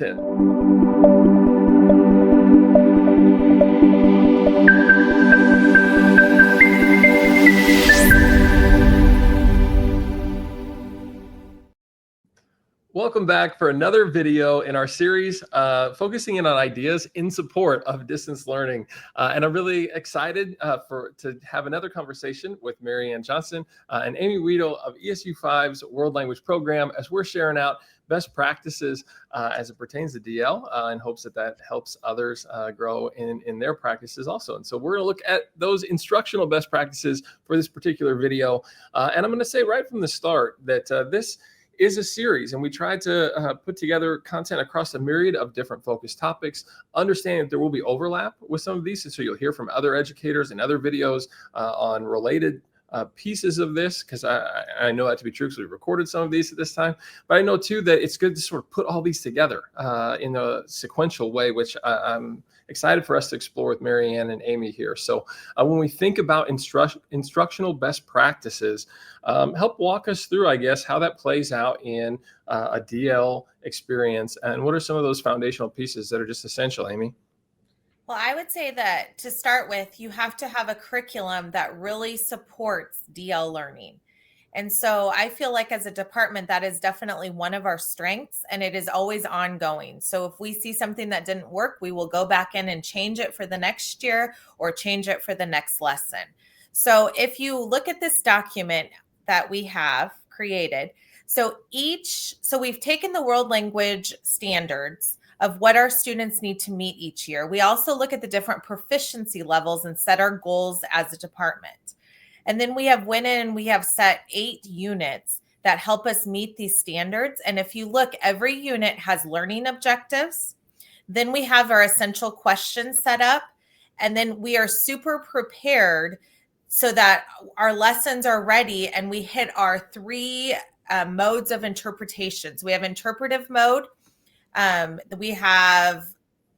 Welcome back for another video in our series focusing in on ideas in support of distance learning. And I'm really excited to have another conversation with MaryAnn Johnson and Amy Wiedel of ESU 5's World Language Program as we're sharing out best practices as it pertains to DL in hopes that helps others grow in their practices also. And so we're going to look at those instructional best practices for this particular video. And I'm going to say right from the start that this is a series, and we tried to put together content across a myriad of different focus topics, understanding that there will be overlap with some of these, and so you'll hear from other educators and other videos on related pieces of this, because I know that to be true because we recorded some of these at this time, but I know too that it's good to sort of put all these together in a sequential way, which I'm excited for us to explore with MaryAnn and Amy here. So when we think about instructional best practices, help walk us through, I guess, how that plays out in a DL experience, and what are some of those foundational pieces that are just essential, Amy? Well, I would say that to start with, you have to have a curriculum that really supports DL learning. And so I feel like as a department, that is definitely one of our strengths, and it is always ongoing. So if we see something that didn't work, we will go back in and change it for the next year or change it for the next lesson. So if you look at this document that we have created, so we've taken the world language standards of what our students need to meet each year. We also look at the different proficiency levels and set our goals as a department. And then we have went in and we have set 8 units that help us meet these standards. And if you look, every unit has learning objectives. Then we have our essential questions set up. And then we are super prepared so that our lessons are ready and we hit our 3 modes of interpretations. We have interpretive mode. We have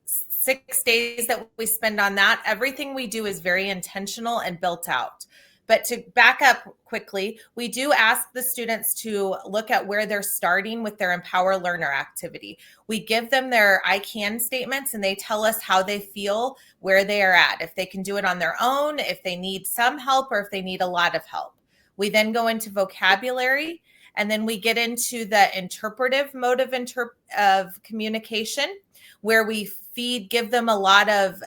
6 days that we spend on that. Everything we do is very intentional and built out. But to back up quickly, we do ask the students to look at where they're starting with their Empower Learner activity. We give them their I can statements and they tell us how they feel, where they are at, if they can do it on their own, if they need some help, or if they need a lot of help. We then go into vocabulary, and then we get into the interpretive mode of communication, where we give them a lot of,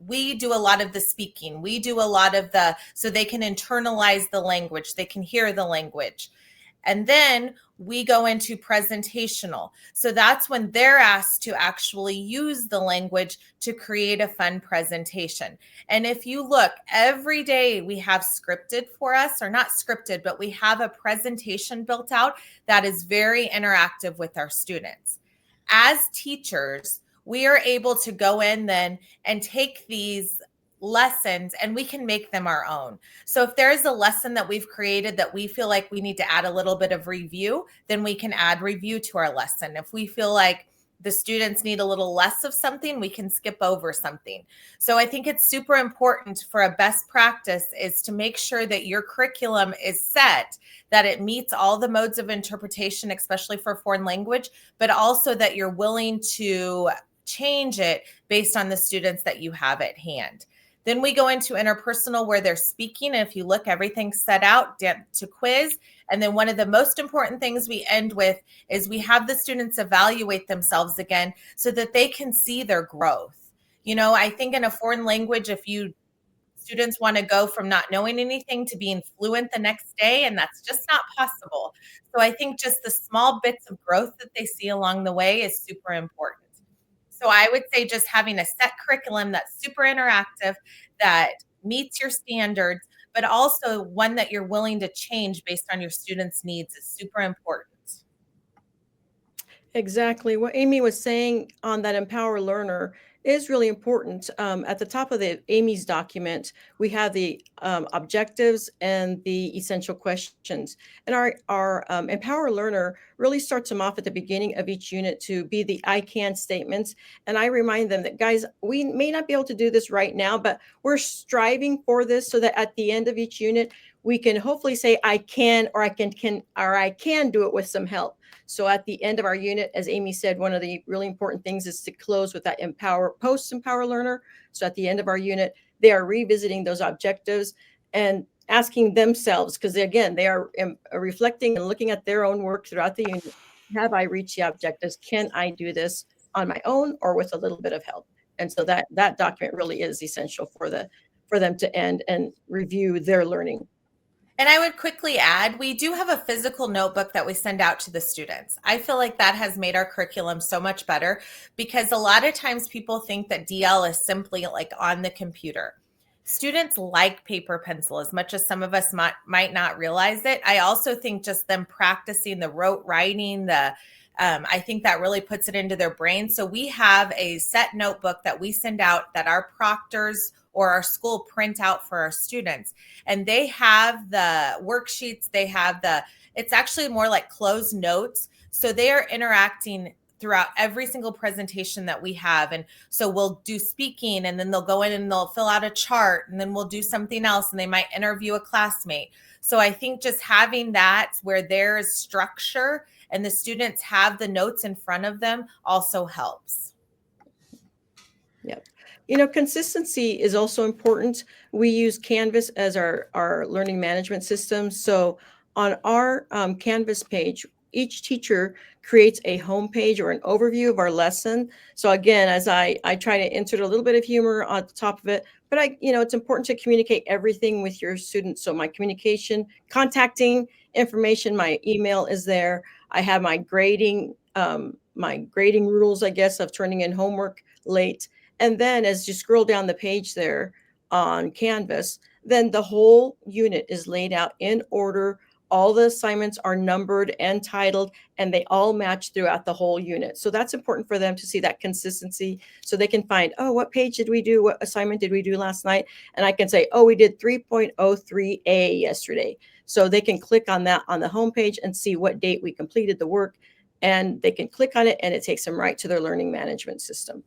we do a lot of the speaking. We do a lot of so they can internalize the language, they can hear the language. And then we go into presentational. So that's when they're asked to actually use the language to create a fun presentation. And if you look, every day we have scripted for us, or not scripted, but we have a presentation built out that is very interactive with our students. As teachers, we are able to go in then and take these lessons and we can make them our own. So if there's a lesson that we've created that we feel like we need to add a little bit of review, then we can add review to our lesson. If we feel like the students need a little less of something, we can skip over something. So I think it's super important for a best practice is to make sure that your curriculum is set, that it meets all the modes of interpretation, especially for foreign language, but also that you're willing to change it based on the students that you have at hand. Then we go into interpersonal, where they're speaking. And if you look, everything's set out to quiz. And then one of the most important things we end with is we have the students evaluate themselves again so that they can see their growth. You know, I think in a foreign language, students want to go from not knowing anything to being fluent the next day, and that's just not possible. So I think just the small bits of growth that they see along the way is super important. So I would say just having a set curriculum that's super interactive, that meets your standards, but also one that you're willing to change based on your students' needs is super important. Exactly. What Amy was saying on that Empower Learner is really important. At the top of the Amy's document, we have the objectives and the essential questions. And our Empower Learner really starts them off at the beginning of each unit to be the I can statements. And I remind them that, guys, we may not be able to do this right now, but we're striving for this so that at the end of each unit, we can hopefully say I can, or I can do it with some help. So at the end of our unit, as Amy said, one of the really important things is to close with that post-empower learner. So at the end of our unit, they are revisiting those objectives and asking themselves, because again, they are reflecting and looking at their own work throughout the unit. Have I reached the objectives? Can I do this on my own or with a little bit of help? And so that document really is essential for them to end and review their learning. And I would quickly add, we do have a physical notebook that we send out to the students. I feel like that has made our curriculum so much better, because a lot of times people think that DL is simply like on the computer. Students like paper pencil as much as some of us might not realize it. I also think just them practicing the rote writing, I think that really puts it into their brain. So we have a set notebook that we send out that our proctors or our school print out for our students. And they have the worksheets, it's actually more like closed notes. So they are interacting throughout every single presentation that we have. And so we'll do speaking, and then they'll go in and they'll fill out a chart, and then we'll do something else, and they might interview a classmate. So I think just having that where there is structure and the students have the notes in front of them also helps. Yep. Consistency is also important. We use Canvas as our learning management system. So on our Canvas page, each teacher creates a home page or an overview of our lesson. So again, as I try to insert a little bit of humor on the top of it, but it's important to communicate everything with your students. So my communication, contacting information, my email is there. I have my grading rules, I guess, of turning in homework late. And then as you scroll down the page there on Canvas, then the whole unit is laid out in order. All the assignments are numbered and titled, and they all match throughout the whole unit. So that's important for them to see that consistency, so they can find, oh, what page did we do? What assignment did we do last night? And I can say, oh, we did 3.03A yesterday. So they can click on that on the homepage and see what date we completed the work, and they can click on it, and it takes them right to their learning management system.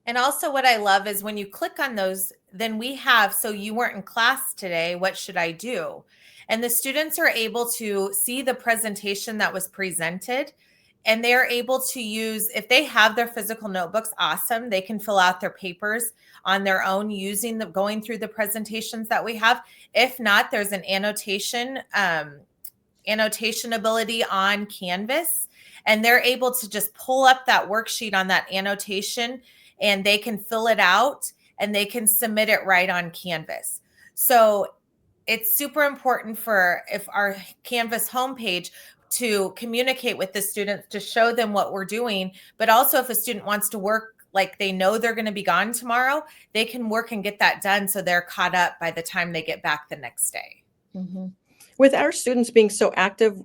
And also what I love is when you click on those, then we have, so you weren't in class today, what should I do? And the students are able to see the presentation that was presented, and they are able to use, if they have their physical notebooks, awesome. They can fill out their papers on their own going through the presentations that we have. If not, there's an annotation ability on Canvas, and they're able to just pull up that worksheet on that annotation, and they can fill it out and they can submit it right on Canvas. So it's super important if our Canvas homepage to communicate with the students, to show them what we're doing. But also if a student wants to work, like they know they're going to be gone tomorrow, they can work and get that done so they're caught up by the time they get back the next day. Mm-hmm. With our students being so active,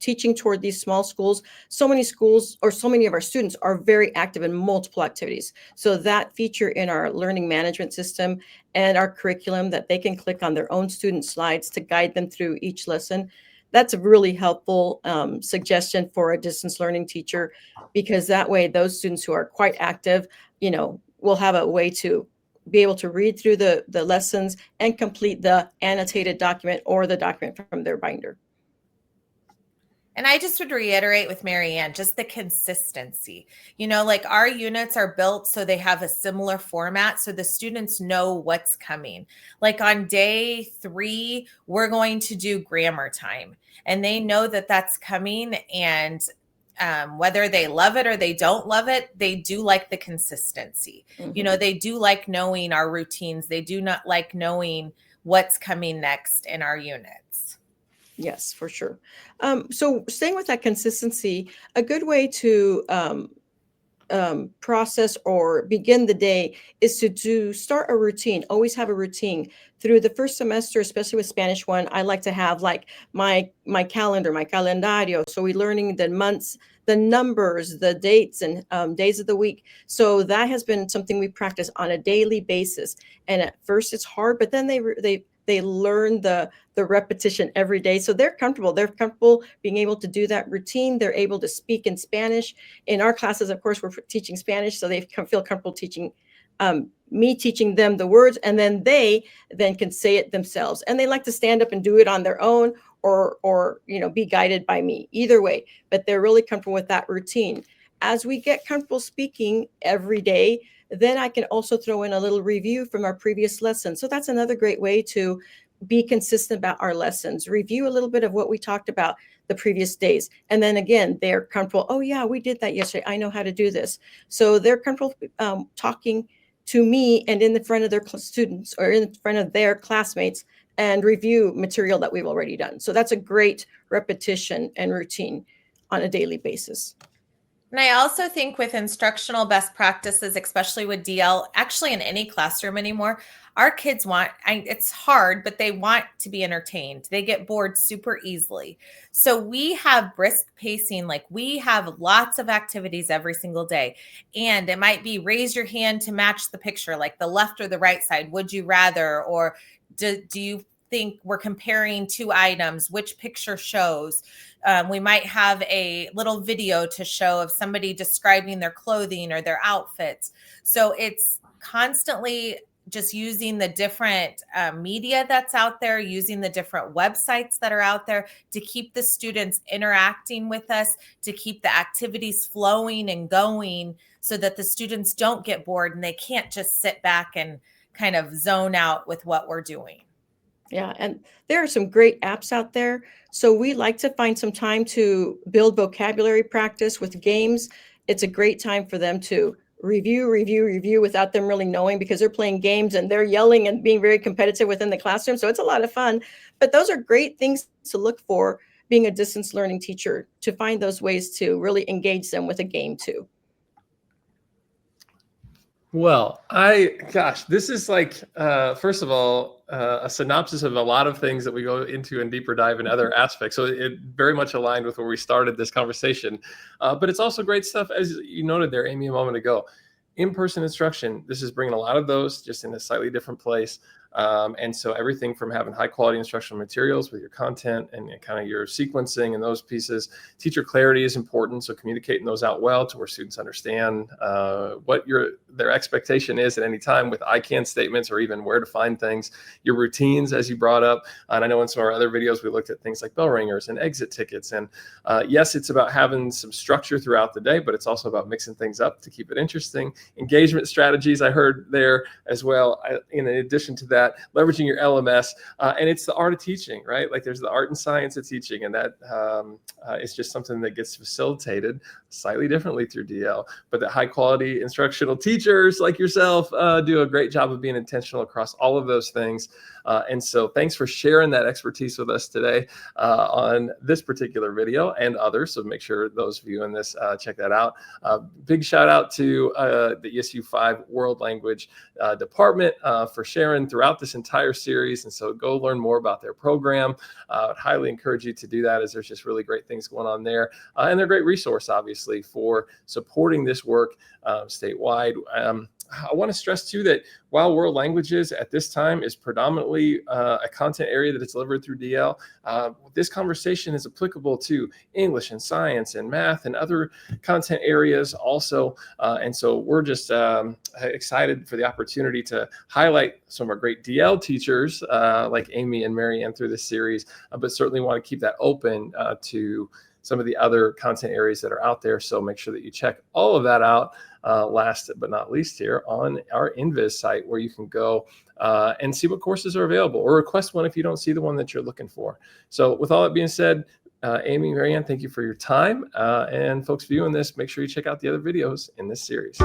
teaching toward these small schools, so many schools or so many of our students are very active in multiple activities. So that feature in our learning management system and our curriculum, that they can click on their own student slides to guide them through each lesson, that's a really helpful suggestion for a distance learning teacher, because that way those students who are quite active, will have a way to be able to read through the lessons and complete the annotated document or the document from their binder. And I just would reiterate with MaryAnn, just the consistency. Like our units are built so they have a similar format, so the students know what's coming. Like on day 3, we're going to do grammar time, and they know that that's coming. And whether they love it or they don't love it, they do like the consistency. Mm-hmm. They do like knowing our routines. They do not like knowing what's coming next in our units. Yes, for sure. So staying with that consistency, a good way to process or begin the day is to start a routine. Always have a routine. Through the first semester, especially with Spanish 1, I like to have like my calendar, my calendario. So we're learning the months, the numbers, the dates, and days of the week. So that has been something we practice on a daily basis. And at first it's hard, but then they learn the repetition every day. So they're comfortable. They're comfortable being able to do that routine. They're able to speak in Spanish. In our classes, of course, we're teaching Spanish, so they feel comfortable teaching me teaching them the words, and then they then can say it themselves. And they like to stand up and do it on their own, or be guided by me, either way, but they're really comfortable with that routine. As we get comfortable speaking every day, then I can also throw in a little review from our previous lesson. So that's another great way to be consistent about our lessons. Review a little bit of what we talked about the previous days. And then again, they're comfortable. Oh yeah, we did that yesterday. I know how to do this. So they're comfortable talking to me and in the front of their students or in front of their classmates and review material that we've already done. So that's a great repetition and routine on a daily basis. And I also think with instructional best practices, especially with DL, actually in any classroom anymore, our kids it's hard, but they want to be entertained. They get bored super easily. So we have brisk pacing, like we have lots of activities every single day. And it might be raise your hand to match the picture, like the left or the right side. Would you rather? Or do you think we're comparing two items, which picture shows? We might have a little video to show of somebody describing their clothing or their outfits. So it's constantly just using the different media that's out there, using the different websites that are out there to keep the students interacting with us, to keep the activities flowing and going so that the students don't get bored and they can't just sit back and kind of zone out with what we're doing. Yeah, and there are some great apps out there. So we like to find some time to build vocabulary practice with games. It's a great time for them to review without them really knowing, because they're playing games and they're yelling and being very competitive within the classroom. So it's a lot of fun. But those are great things to look for being a distance learning teacher, to find those ways to really engage them with a game too. Well, this is like, first of all, a synopsis of a lot of things that we go into in deeper dive in other aspects. So it very much aligned with where we started this conversation. But it's also great stuff, as you noted there, Amy, a moment ago. In-person instruction, this is bringing a lot of those just in a slightly different place. And so everything from having high quality instructional materials with your content and kind of your sequencing and those pieces. Teacher clarity is important, so communicating those out well to where students understand what their expectation is at any time with I can statements, or even where to find things. Your routines, as you brought up, and I know in some of our other videos we looked at things like bell ringers and exit tickets. And yes, it's about having some structure throughout the day, but it's also about mixing things up to keep it interesting. Engagement strategies, I heard there as well. In addition to that, leveraging your LMS, and it's the art of teaching, right? Like there's the art and science of teaching, and that is just something that gets facilitated slightly differently through DL. But the high quality instructional teachers like yourself do a great job of being intentional across all of those things. And so thanks for sharing that expertise with us today on this particular video and others. So make sure those viewing this check that out. Big shout out to the ESU 5 World Language Department for sharing throughout this entire series. And so go learn more about their program. I'd highly encourage you to do that, as there's just really great things going on there. And they're a great resource, obviously, for supporting this work statewide. I want to stress too that while world languages at this time is predominantly a content area that is delivered through DL, this conversation is applicable to English and science and math and other content areas also. And so we're just excited for the opportunity to highlight some of our great DL teachers like Amy and MaryAnn through this series, but certainly want to keep that open to some of the other content areas that are out there. So make sure that you check all of that out. Last but not least here on our NVIS site, where you can go and see what courses are available, or request one if you don't see the one that you're looking for. So with all that being said, Amy, MaryAnn, thank you for your time. And folks viewing this, make sure you check out the other videos in this series.